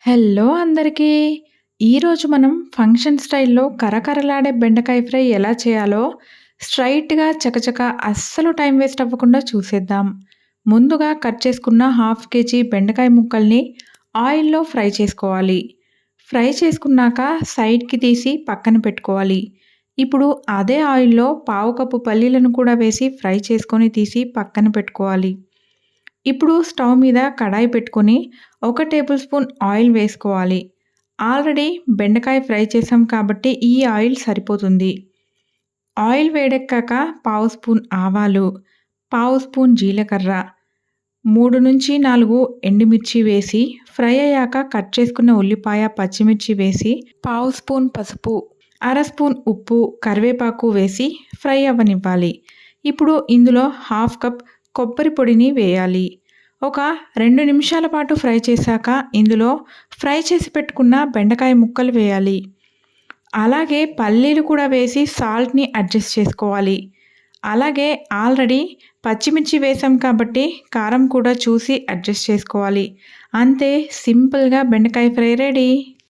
Hello అందరికీ. ఈరోజు మనం ఫంక్షన్ స్టైల్‌లో కరకరలాడే బెండకాయ ఫ్రై ఎలా చేయాలో స్ట్రెయిట్‌గా చకచకా అస్సలు టైం వేస్ట్ అవ్వకుండా చూసేద్దాం. ముందుగా కట్ చేసుకున్న హాఫ్ కేజీ బెండకాయ ముక్కల్ని ఆయిల్‌లో ఫ్రై చేసుకోవాలి. ఫ్రై చేసుకున్నాక సైడ్‌కి తీసి పక్కన పెట్టుకోవాలి. ఇప్పుడు అదే ఆయిల్‌లో పావు కప్పు పల్లీలను కూడా వేసి ఫ్రై చేసుకొని తీసి పక్కన పెట్టుకోవాలి. ఇప్పుడు స్టవ్ మీద కడాయి పెట్టుకొని 1 టేబుల్ స్పూన్ ఆయిల్ వేసుకోవాలి. ఆల్రెడీ బెండకాయ ఫ్రై చేసాం కాబట్టి ఈ ఆయిల్ సరిపోతుంది. ఆయిల్ వేడెక్కాక పావు స్పూన్ ఆవాలు, పావు స్పూన్ జీలకర్ర, 3-4 ఎండుమిర్చి వేసి ఫ్రై అయ్యాక కట్ చేసుకున్న ఉల్లిపాయ, పచ్చిమిర్చి వేసి పావు స్పూన్ పసుపు, అర స్పూన్ ఉప్పు, కరివేపాకు వేసి ఫ్రై అవ్వనివ్వాలి. ఇప్పుడు ఇందులో హాఫ్ కప్ కొబ్బరి పొడిని వేయాలి. ఒక 2 నిమిషాల పాటు ఫ్రై చేశాక ఇందులో ఫ్రై చేసి పెట్టుకున్న బెండకాయ ముక్కలు వేయాలి. అలాగే పల్లీలు కూడా వేసి సాల్ట్‌ని అడ్జస్ట్ చేసుకోవాలి. అలాగే ఆల్రెడీ పచ్చిమిర్చి వేసాం కాబట్టి కారం కూడా చూసి అడ్జస్ట్ చేసుకోవాలి. అంతే, సింపుల్‌గా బెండకాయ ఫ్రై రెడీ.